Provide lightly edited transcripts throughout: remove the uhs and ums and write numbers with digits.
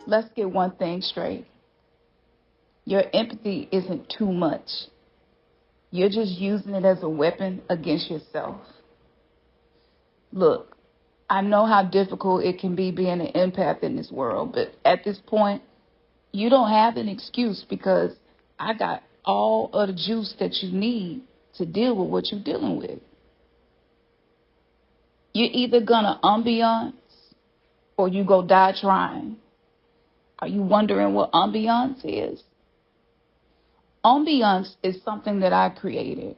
let's get one thing straight. Your empathy isn't too much. You're just using it as a weapon against yourself. Look, I know how difficult it can be being an empath in this world, but at this point, you don't have an excuse because I got all of the juice that you need to deal with what you're dealing with. You're either gonna OMbiance or you go die trying. Are you wondering what OMbiance is? OMbiance is something that I created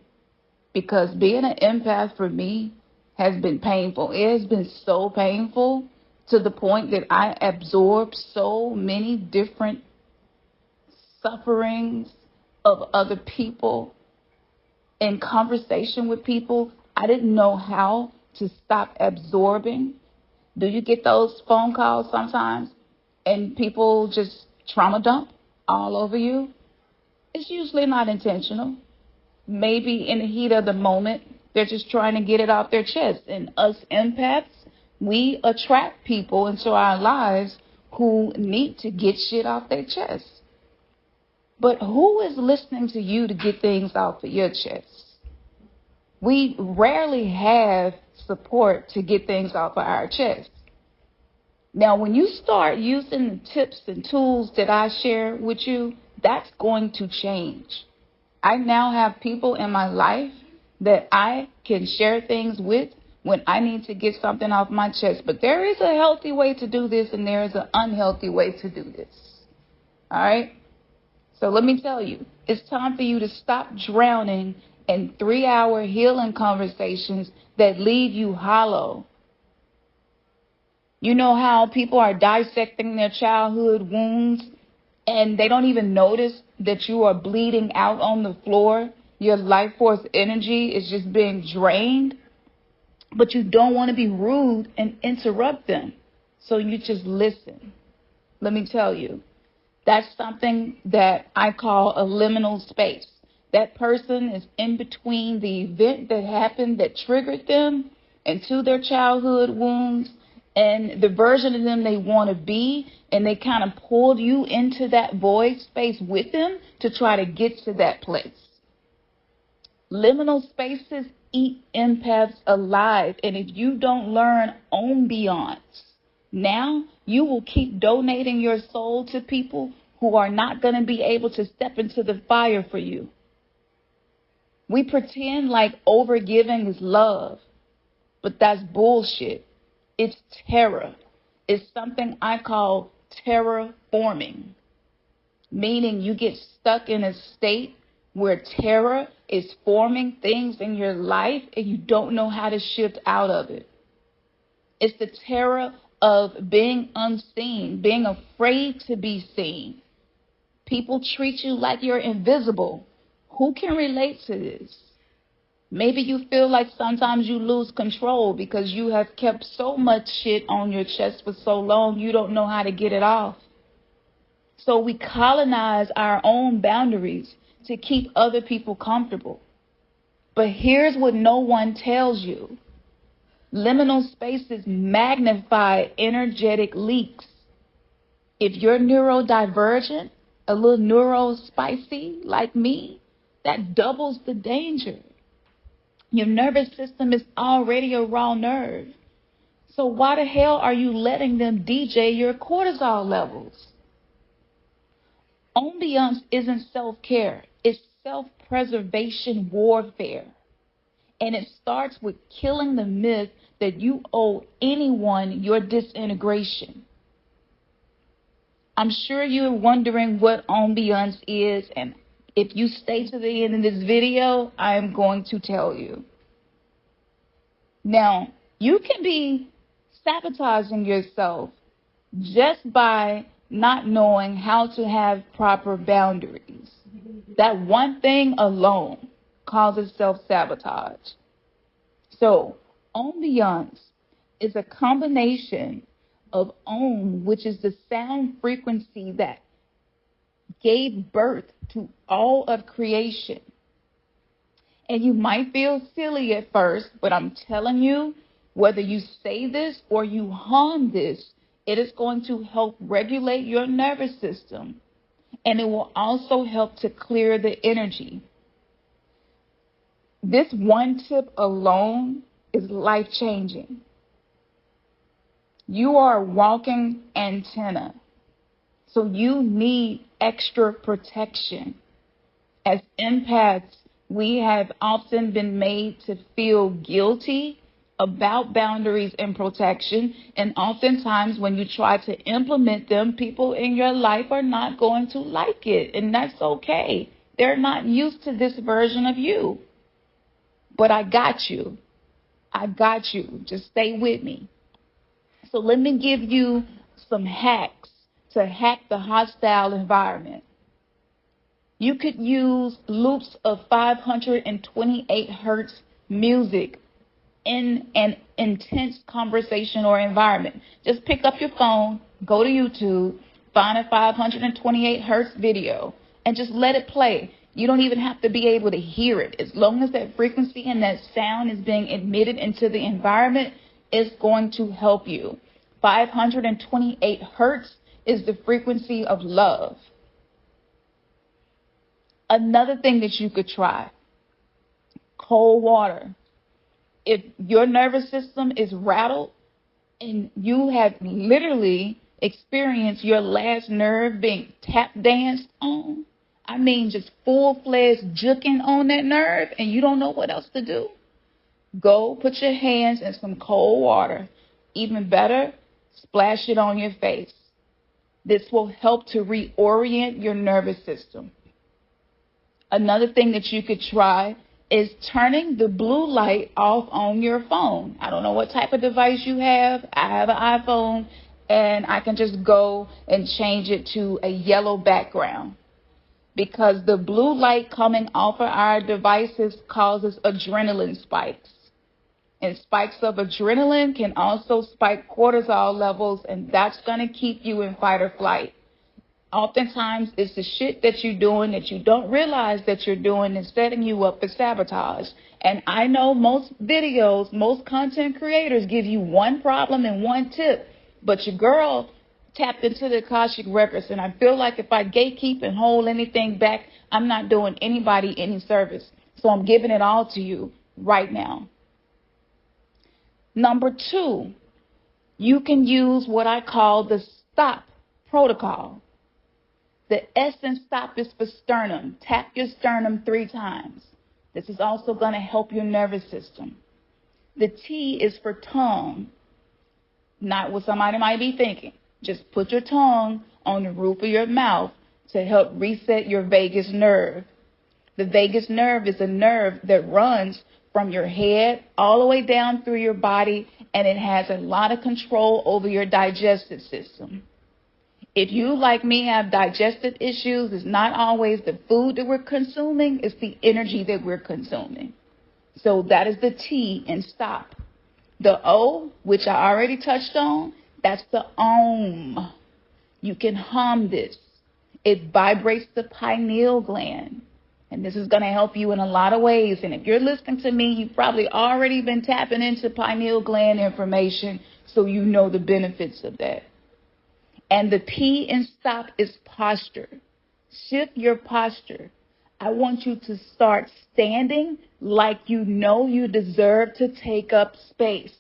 because being an empath for me has been painful. It has been so painful to the point that I absorb so many different sufferings of other people in conversation with people. I didn't know how to stop absorbing. Do you get those phone calls sometimes and people just trauma dump all over you? It's usually not intentional. Maybe in the heat of the moment, they're just trying to get it off their chest. And us empaths, we attract people into our lives who need to get shit off their chest. But who is listening to you to get things off of your chest? We rarely have support to get things off of our chest. Now, when you start using the tips and tools that I share with you, that's going to change. I now have people in my life that I can share things with when I need to get something off my chest. But there is a healthy way to do this and there is an unhealthy way to do this. All right? So let me tell you, it's time for you to stop drowning in 3-hour healing conversations that leave you hollow. You know how people are dissecting their childhood wounds and they don't even notice that you are bleeding out on the floor? Your life force energy is just being drained, but you don't want to be rude and interrupt them. So you just listen. Let me tell you, that's something that I call a liminal space. That person is in between the event that happened that triggered them into their childhood wounds and the version of them they want to be, and they kind of pulled you into that void space with them to try to get to that place. Liminal spaces eat empaths alive, and if you don't learn OMbiance now, you will keep donating your soul to people who are not going to be able to step into the fire for you. We pretend like overgiving is love, but that's bullshit. It's terror. It's something I call terraforming, meaning you get stuck in a state where terror is forming things in your life and you don't know how to shift out of it. It's the terror of being unseen, being afraid to be seen. People treat you like you're invisible. Who can relate to this? Maybe you feel like sometimes you lose control because you have kept so much shit on your chest for so long you don't know how to get it off. So we colonize our own boundaries to keep other people comfortable. But here's what no one tells you. Liminal spaces magnify energetic leaks. If you're neurodivergent, a little neurospicy like me, that doubles the danger. Your nervous system is already a raw nerve. So why the hell are you letting them DJ your cortisol levels? OMbiance isn't self-care. It's self-preservation warfare. And it starts with killing the myth that you owe anyone your disintegration. I'm sure you're wondering what OMbiance is, and if you stay to the end of this video, I'm going to tell you. Now, you can be sabotaging yourself just by not knowing how to have proper boundaries. That one thing alone causes self-sabotage. So, OMbiance is a combination of Om, which is the sound frequency that gave birth to all of creation. And you might feel silly at first, but I'm telling you, whether you say this or you hum this, It is going to help regulate your nervous system, and it will also help to clear the energy. This one tip alone is life-changing. You are a walking antenna, so you need extra protection. As empaths, we have often been made to feel guilty about boundaries and protection, and oftentimes when you try to implement them, people in your life are not going to like it, and that's okay. They're not used to this version of you. But I got you. I got you. Just stay with me. So let me give you some hacks to hack the hostile environment. You could use loops of 528 hertz music in an intense conversation or environment. Just pick up your phone, go to YouTube, find a 528 hertz video, and just let it play. You don't even have to be able to hear it. As long as that frequency and that sound is being emitted into the environment, it's going to help you. 528 hertz is the frequency of love. Another thing that you could try, cold water. If your nervous system is rattled and you have literally experienced your last nerve being tap danced on, I mean just full-fledged juking on that nerve, and you don't know what else to do, go put your hands in some cold water. Even better, splash it on your face. This will help to reorient your nervous system. Another thing that you could try is turning the blue light off on your phone. I don't know what type of device you have. I have an iPhone, and I can just go and change it to a yellow background, because the blue light coming off of our devices causes adrenaline spikes. And spikes of adrenaline can also spike cortisol levels, and that's going to keep you in fight or flight. Oftentimes, it's the shit that you're doing that you don't realize that you're doing is setting you up for sabotage. And I know most videos, most content creators give you one problem and one tip, but your girl tapped into the Akashic records, and I feel like if I gatekeep and hold anything back, I'm not doing anybody any service. So I'm giving it all to you right now. Number 2, you can use what I call the stop protocol. The S in stop is for sternum. Tap your sternum 3 times. This is also going to help your nervous system. The T is for tongue. Not what somebody might be thinking. Just put your tongue on the roof of your mouth to help reset your vagus nerve. The vagus nerve is a nerve that runs from your head all the way down through your body, and it has a lot of control over your digestive system. If you, like me, have digestive issues, it's not always the food that we're consuming, it's the energy that we're consuming. So that is the T in stop. The O, which I already touched on, that's the Om. You can hum this. It vibrates the pineal gland. And this is going to help you in a lot of ways. And if you're listening to me, you've probably already been tapping into pineal gland information, so you know the benefits of that. And the P in stop is posture. Shift your posture. I want you to start standing like you know you deserve to take up space.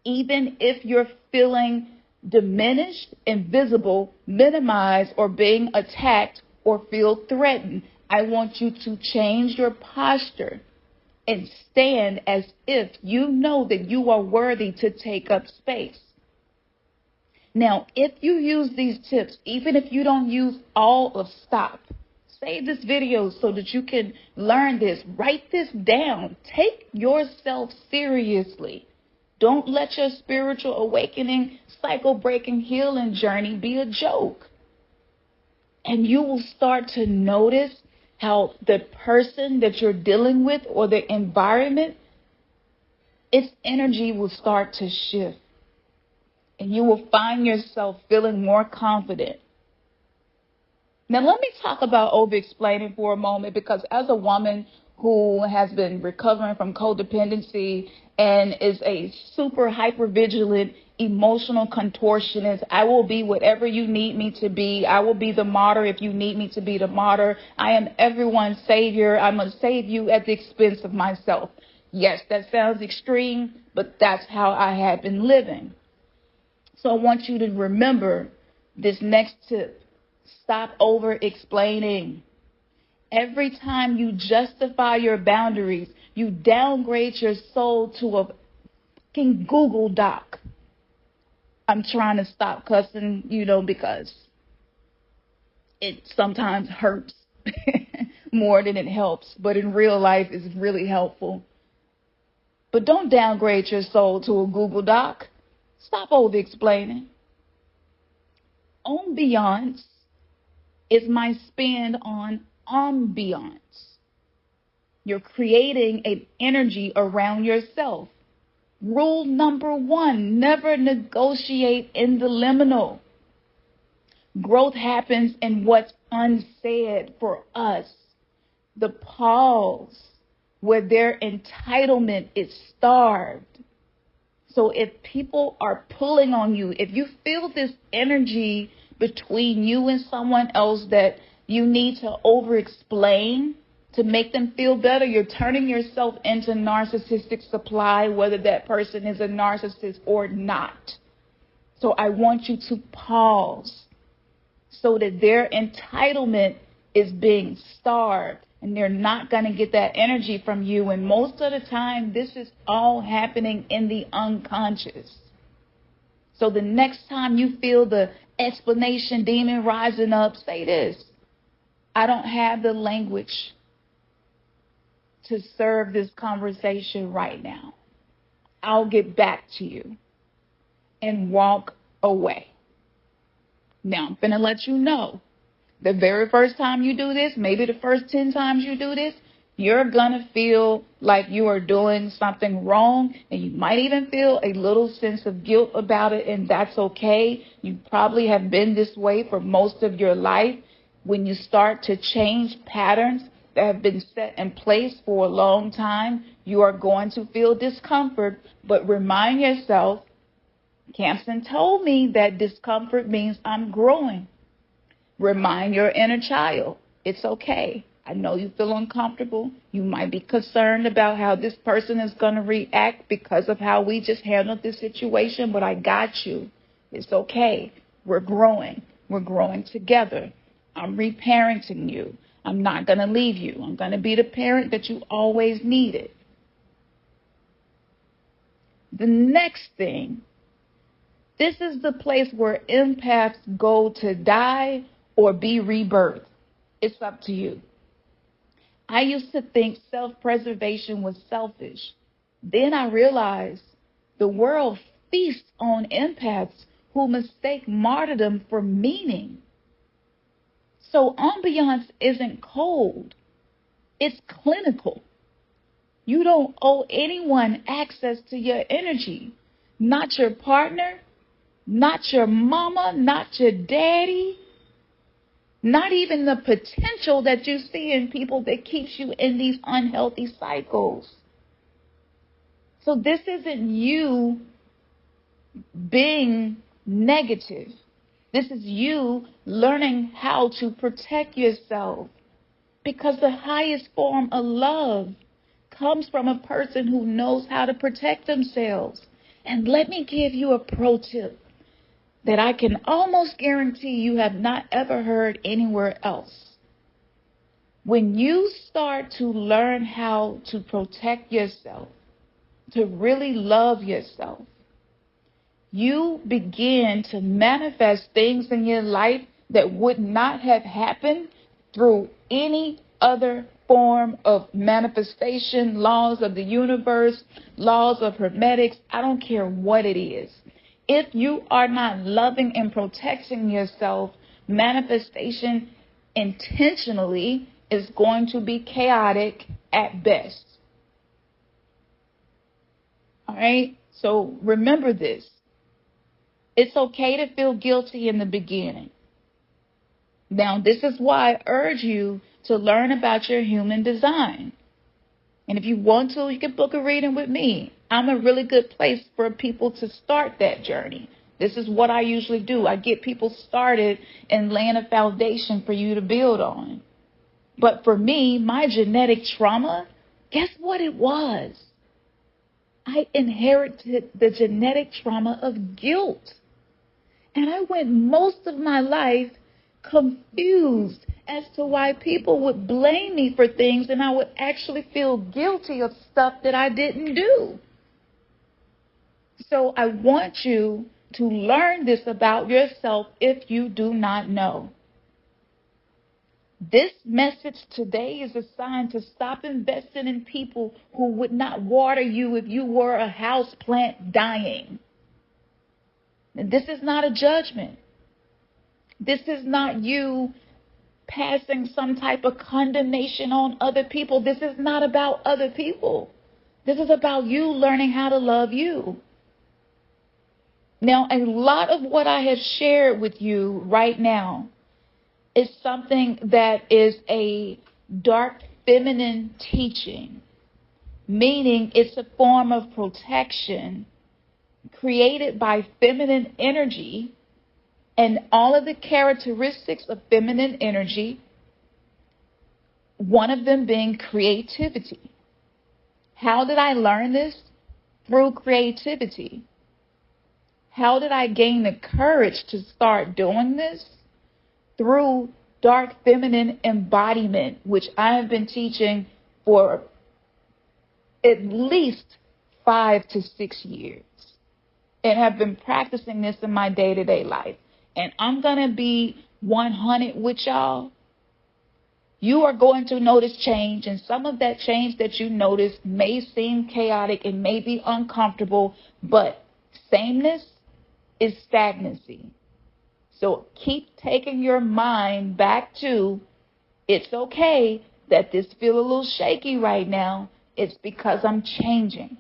Even if you're feeling diminished, invisible, minimized, or being attacked or feel threatened, I want you to change your posture and stand as if you know that you are worthy to take up space. Now, if you use these tips, even if you don't use all of stop, save this video so that you can learn this. Write this down. Take yourself seriously. Don't let your spiritual awakening, cycle-breaking healing journey be a joke. And you will start to notice how the person that you're dealing with or the environment, its energy will start to shift. And you will find yourself feeling more confident. Now, let me talk about over-explaining for a moment, because as a woman who has been recovering from codependency and is a super hyper vigilant emotional contortionist. I will be whatever you need me to be. I will be the martyr if you need me to be the martyr. I am everyone's savior. I'm going to save you at the expense of myself. Yes, that sounds extreme, but that's how I had been living. So I want you to remember this next tip. Stop over explaining. Every time you justify your boundaries, you downgrade your soul to a fucking Google Doc. I'm trying to stop cussing, because it sometimes hurts more than it helps. But in real life, it's really helpful. But don't downgrade your soul to a Google Doc. Stop over-explaining. OMbiance is my spin on OMbiance. You're creating an energy around yourself. Rule number 1, never negotiate in the liminal. Growth happens in what's unsaid for us. The pause where their entitlement is starved. So if people are pulling on you, if you feel this energy between you and someone else that you need to over-explain to make them feel better, you're turning yourself into narcissistic supply, whether that person is a narcissist or not. So I want you to pause so that their entitlement is being starved and they're not going to get that energy from you. And most of the time, this is all happening in the unconscious. So the next time you feel the explanation demon rising up, say this: I don't have the language to serve this conversation right now. I'll get back to you, and walk away. Now, I'm going to let you know, the very first time you do this, maybe the first 10 times you do this, you're going to feel like you are doing something wrong, and you might even feel a little sense of guilt about it, and that's okay. You probably have been this way for most of your life. When you start to change patterns that have been set in place for a long time, you are going to feel discomfort, but remind yourself, Campson told me that discomfort means I'm growing. Remind your inner child, it's okay. I know you feel uncomfortable. You might be concerned about how this person is going to react because of how we just handled this situation, but I got you. It's okay. We're growing. We're growing together. I'm reparenting you. I'm not going to leave you. I'm going to be the parent that you always needed. The next thing, this is the place where empaths go to die or be rebirthed. It's up to you. I used to think self-preservation was selfish. Then I realized the world feasts on empaths who mistake martyrdom for meaning. So OMbiance isn't cold. It's clinical. You don't owe anyone access to your energy. Not your partner, not your mama, not your daddy, not even the potential that you see in people that keeps you in these unhealthy cycles. So this isn't you being negative. This is you learning how to protect yourself, because the highest form of love comes from a person who knows how to protect themselves. And let me give you a pro tip that I can almost guarantee you have not ever heard anywhere else. When you start to learn how to protect yourself, to really love yourself, you begin to manifest things in your life that would not have happened through any other form of manifestation, laws of the universe, laws of hermetics. I don't care what it is. If you are not loving and protecting yourself, manifestation intentionally is going to be chaotic at best. All right? So remember this. It's okay to feel guilty in the beginning. Now, this is why I urge you to learn about your human design. And if you want to, you can book a reading with me. I'm a really good place for people to start that journey. This is what I usually do. I get people started and laying a foundation for you to build on. But for me, my genetic trauma, guess what it was? I inherited the genetic trauma of guilt. And I went most of my life confused as to why people would blame me for things and I would actually feel guilty of stuff that I didn't do. So I want you to learn this about yourself if you do not know. This message today is assigned to stop investing in people who would not water you if you were a house plant dying. And this is not a judgment. This is not you passing some type of condemnation on other people. This is not about other people. This is about you learning how to love you. Now, a lot of what I have shared with you right now is something that is a dark feminine teaching, meaning it's a form of protection created by feminine energy and all of the characteristics of feminine energy, one of them being creativity. How did I learn this? Through creativity. How did I gain the courage to start doing this? Through dark feminine embodiment, which I have been teaching for at least 5 to 6 years and have been practicing this in my day-to-day life. And I'm going to be 100 with y'all. You are going to notice change, and some of that change that you notice may seem chaotic and may be uncomfortable, but sameness is stagnancy. So keep taking your mind back to, it's okay that this feel a little shaky right now. It's because I'm changing.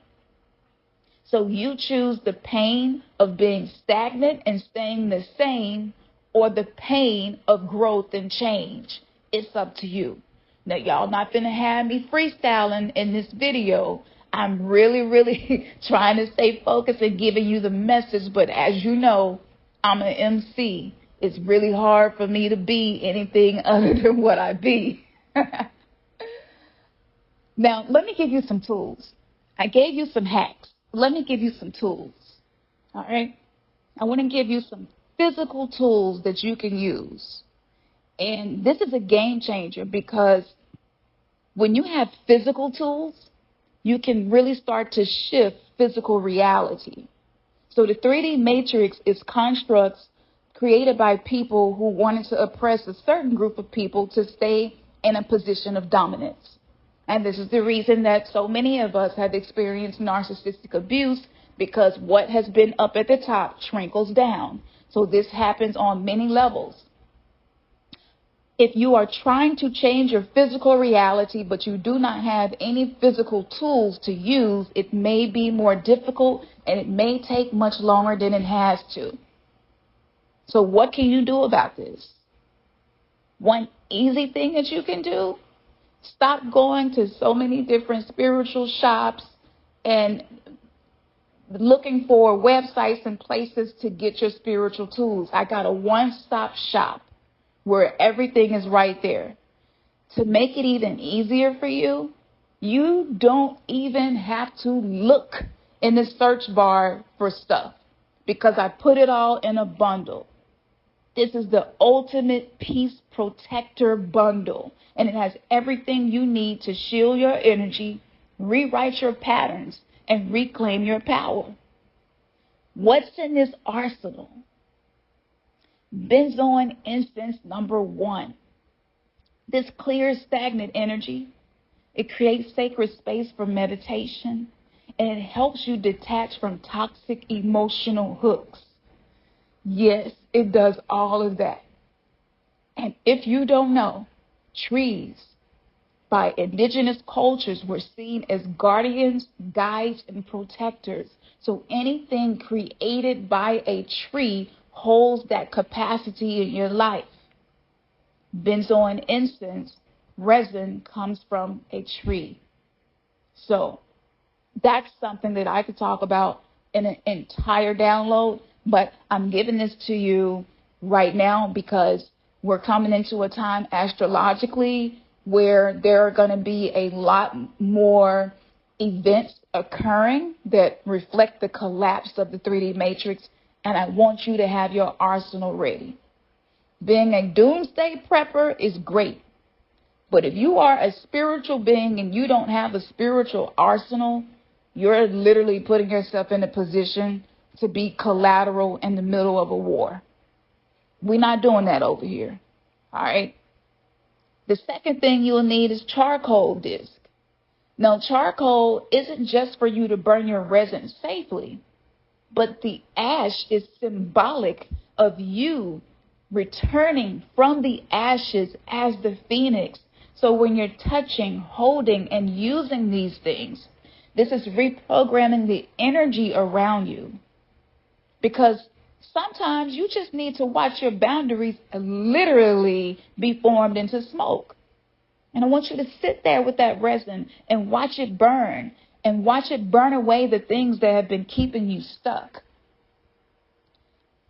So you choose the pain of being stagnant and staying the same, or the pain of growth and change. It's up to you. Now, y'all not finna have me freestyling in this video. I'm really trying to stay focused and giving you the message, but as you know, I'm an MC. It's really hard for me to be anything other than what I be. Now, let me give you some tools. I gave you some hacks. Let me give you some tools. All right? I want to give you some physical tools that you can use. And this is a game changer because when you have physical tools, you can really start to shift physical reality. So the 3D matrix is constructs created by people who wanted to oppress a certain group of people to stay in a position of dominance. And this is the reason that so many of us have experienced narcissistic abuse, because what has been up at the top trickles down. So this happens on many levels. If you are trying to change your physical reality, but you do not have any physical tools to use, it may be more difficult and it may take much longer than it has to. So what can you do about this? One easy thing that you can do, stop going to so many different spiritual shops and looking for websites and places to get your spiritual tools. I got a one-stop shop where everything is right there. To make it even easier for you, you don't even have to look in the search bar for stuff because I put it all in a bundle. This is the ultimate peace protector bundle, and it has everything you need to shield your energy, rewrite your patterns, and reclaim your power. What's in this arsenal? Benzoin incense number 1. This clears stagnant energy. It creates sacred space for meditation, and it helps you detach from toxic emotional hooks. Yes, it does all of that. And if you don't know, trees by indigenous cultures were seen as guardians, guides, and protectors. So anything created by a tree holds that capacity in your life. Benzoin incense resin comes from a tree. So that's something that I could talk about in an entire download, but I'm giving this to you right now because we're coming into a time astrologically where there are going to be a lot more events occurring that reflect the collapse of the 3D matrix, and I want you to have your arsenal ready. Being a doomsday prepper is great, but if you are a spiritual being and you don't have a spiritual arsenal, you're literally putting yourself in a position to be collateral in the middle of a war. We're not doing that over here. All right. The second thing you'll need is charcoal disc. Now, charcoal isn't just for you to burn your resin safely, but the ash is symbolic of you returning from the ashes as the phoenix. So when you're touching, holding, and using these things, this is reprogramming the energy around you. Because sometimes you just need to watch your boundaries literally be formed into smoke. And I want you to sit there with that resin and watch it burn, and watch it burn away the things that have been keeping you stuck.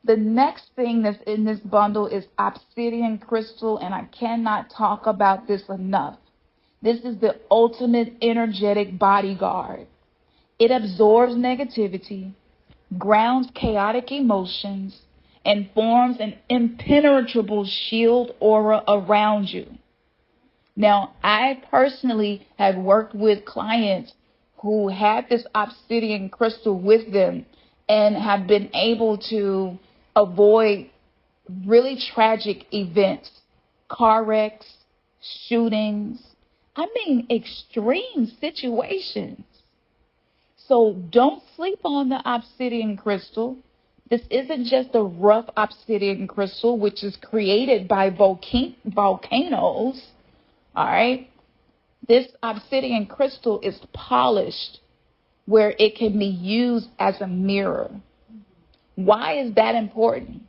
The next thing that's in this bundle is Obsidian crystal, and I cannot talk about this enough. This is the ultimate energetic bodyguard. It absorbs negativity, grounds chaotic emotions, and forms an impenetrable shield aura around you. Now, I personally have worked with clients who had this obsidian crystal with them and have been able to avoid really tragic events, car wrecks, shootings, extreme situations. So don't sleep on the obsidian crystal. This isn't just a rough obsidian crystal, which is created by volcanoes. All right. This obsidian crystal is polished where it can be used as a mirror. Why is that important?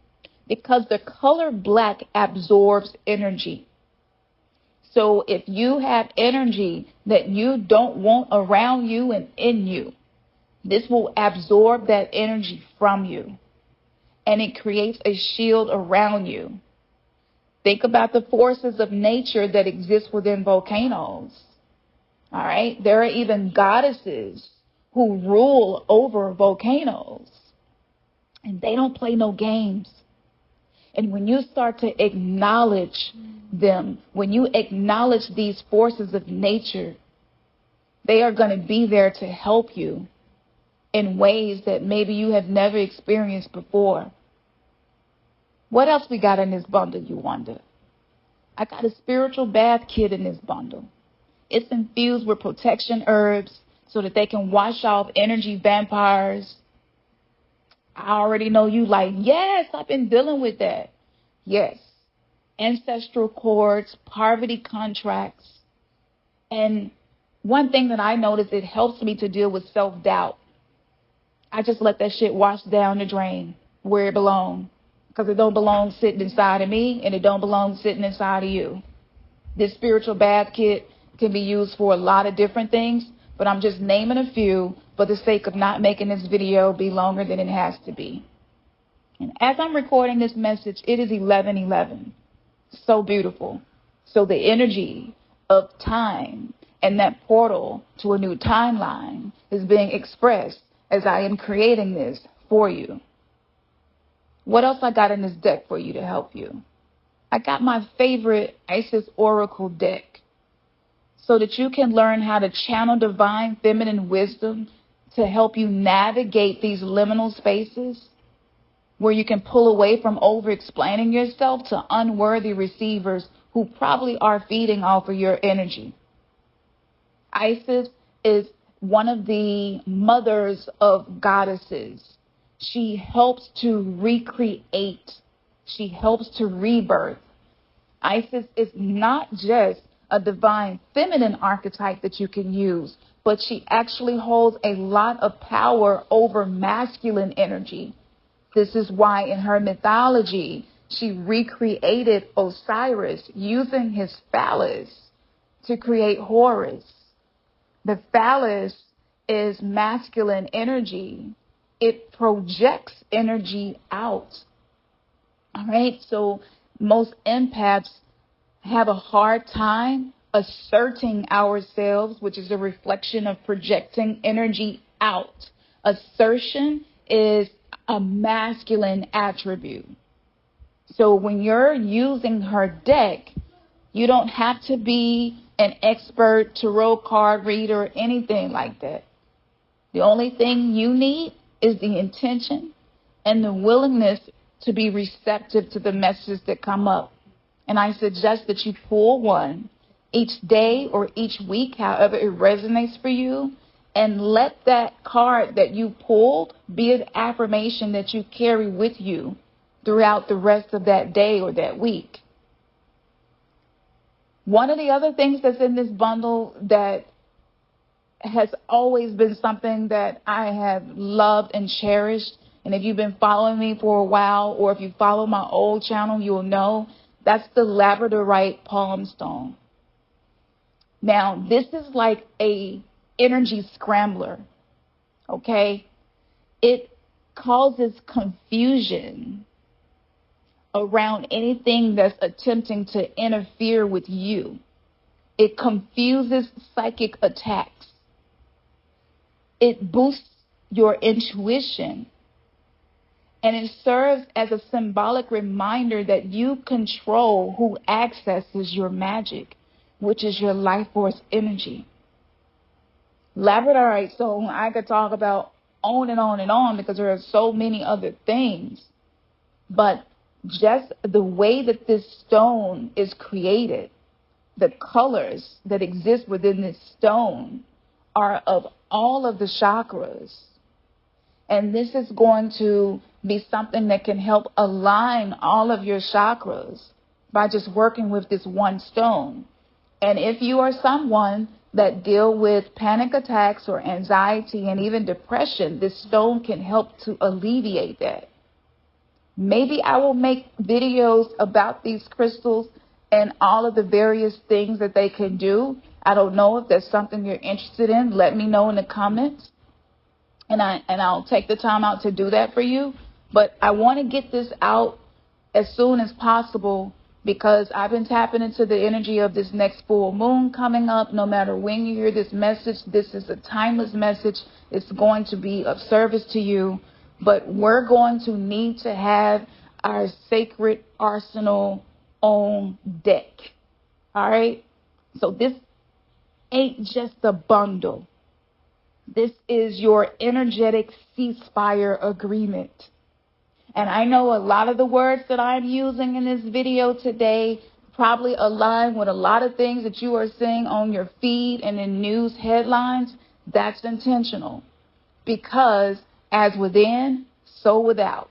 Because the color black absorbs energy. So if you have energy that you don't want around you and in you, this will absorb that energy from you, and it creates a shield around you. Think about the forces of nature that exist within volcanoes. All right. There are even goddesses who rule over volcanoes, and they don't play no games. And when you start to acknowledge them, when you acknowledge these forces of nature, they are going to be there to help you in ways that maybe you have never experienced before. What else we got in this bundle, you wonder? I got a spiritual bath kit in this bundle. It's infused with protection herbs so that they can wash off energy vampires. I already know you like, yes, I've been dealing with that. Yes. Ancestral cords, poverty contracts. And one thing that I noticed, it helps me to deal with self-doubt. I just let that shit wash down the drain where it belongs. Because it don't belong sitting inside of me, and it don't belong sitting inside of you. This spiritual bath kit can be used for a lot of different things, but I'm just naming a few for the sake of not making this video be longer than it has to be. And as I'm recording this message, it is 11:11. So beautiful. So the energy of time and that portal to a new timeline is being expressed as I am creating this for you. What else I got in this deck for you to help you? I got my favorite Isis Oracle deck so that you can learn how to channel divine feminine wisdom to help you navigate these liminal spaces where you can pull away from over-explaining yourself to unworthy receivers who probably are feeding off of your energy. Isis is one of the mothers of goddesses. She helps to recreate. She helps to rebirth. Isis is not just a divine feminine archetype that you can use, but she actually holds a lot of power over masculine energy. This is why in her mythology, she recreated Osiris using his phallus to create Horus. The phallus is masculine energy. It projects energy out. All right. So most empaths have a hard time asserting ourselves, which is a reflection of projecting energy out. Assertion is a masculine attribute. So when you're using her deck, you don't have to be an expert tarot card reader or anything like that. The only thing you need is the intention and the willingness to be receptive to the messages that come up. And I suggest that you pull one each day or each week, however it resonates for you, and let that card that you pulled be an affirmation that you carry with you throughout the rest of that day or that week. One of the other things that's in this bundle that has always been something that I have loved and cherished, and if you've been following me for a while, or if you follow my old channel, you'll know, that's the labradorite palm stone. Now, this is like a energy scrambler, okay? It causes confusion around anything that's attempting to interfere with you. It confuses psychic attacks. It boosts your intuition. And it serves as a symbolic reminder that you control who accesses your magic, which is your life force energy. Labradorite stone, I could talk about on and on and on because there are so many other things. But just the way that this stone is created, the colors that exist within this stone are of all of the chakras. And this is going to be something that can help align all of your chakras by just working with this one stone. And if you are someone that deal with panic attacks or anxiety and even depression, this stone can help to alleviate that. Maybe I will make videos about these crystals and all of the various things that they can do. I don't know if that's something you're interested in. Let me know in the comments. And I'll take the time out to do that for you. But I want to get this out as soon as possible because I've been tapping into the energy of this next full moon coming up. No matter when you hear this message, this is a timeless message. It's going to be of service to you. But we're going to need to have our sacred arsenal on deck. All right? So this ain't just a bundle. This is your energetic ceasefire agreement. And I know a lot of the words that I'm using in this video today probably align with a lot of things that you are seeing on your feed and in news headlines. That's intentional. Because as within, so without.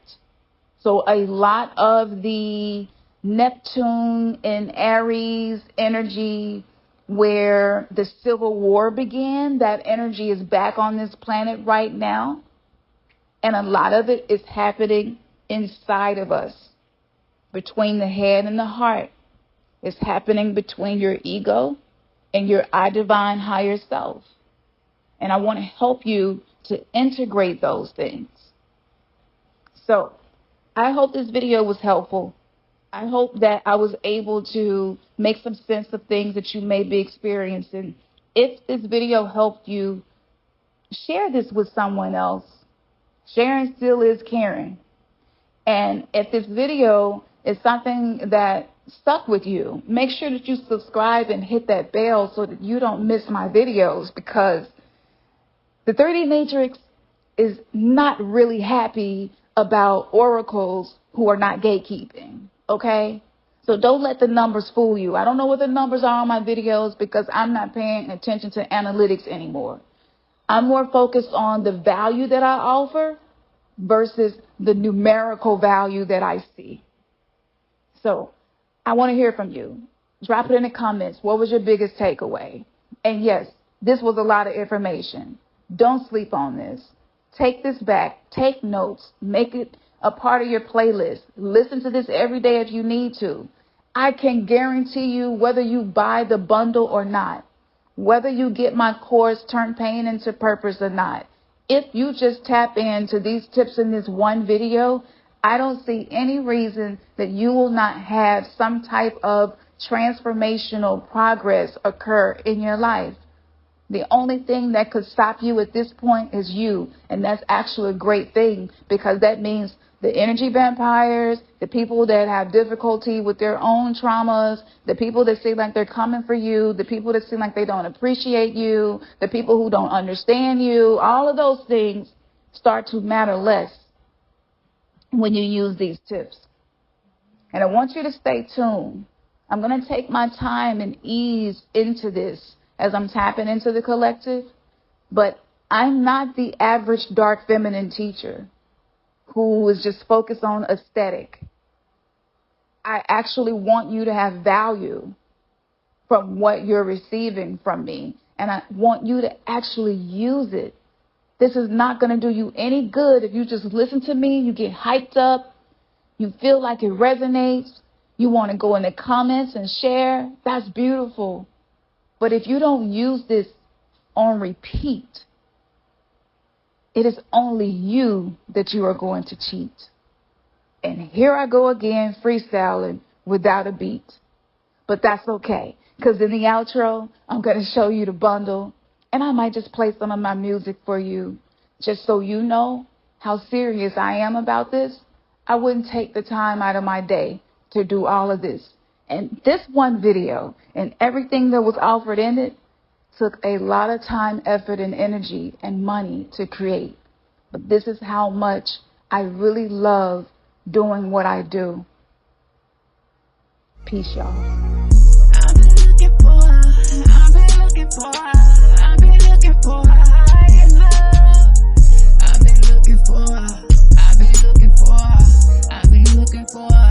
So a lot of the Neptune and Aries energy where the Civil War began, that energy is back on this planet right now. And a lot of it is happening inside of us, between the head and the heart. It's happening between your ego and your I divine higher self. And I want to help you to integrate those things. So I hope this video was helpful. I hope that I was able to make some sense of things that you may be experiencing. If this video helped you, share this with someone else. Sharing still is caring. And if this video is something that stuck with you, make sure that you subscribe and hit that bell so that you don't miss my videos, because the 3D Matrix is not really happy about oracles who are not gatekeeping, okay? So don't let the numbers fool you. I don't know what the numbers are on my videos because I'm not paying attention to analytics anymore. I'm more focused on the value that I offer versus the numerical value that I see. So I want to hear from you. Drop it in the comments. What was your biggest takeaway? And yes, this was a lot of information. Don't sleep on this. Take this back. Take notes. Make it a part of your playlist. Listen to this every day if you need to. I can guarantee you, whether you buy the bundle or not, Whether you get my course, Turn Pain into Purpose or not, if you just tap into these tips in this one video, I don't see any reason that you will not have some type of transformational progress occur in your life. The only thing that could stop you at this point is you. And that's actually a great thing, because that means the energy vampires, the people that have difficulty with their own traumas, the people that seem like they're coming for you, the people that seem like they don't appreciate you, the people who don't understand you, all of those things start to matter less when you use these tips. And I want you to stay tuned. I'm going to take my time and ease into this as I'm tapping into the collective, but I'm not the average dark feminine teacher who is just focused on aesthetic. I actually want you to have value from what you're receiving from me, and I want you to actually use it. This is not going to do you any good if you just listen to me, you get hyped up, you feel like it resonates, you want to go in the comments and share. That's beautiful. But if you don't use this on repeat, it is only you that you are going to cheat. And here I go again, freestyling without a beat. But that's okay, because in the outro, I'm going to show you the bundle, and I might just play some of my music for you, just so you know how serious I am about this. I wouldn't take the time out of my day to do all of this. And this one video and everything that was offered in it took a lot of time, effort, and energy and money to create. But this is how much I really love doing what I do. Peace, y'all. I've been looking for higher love. I've been looking for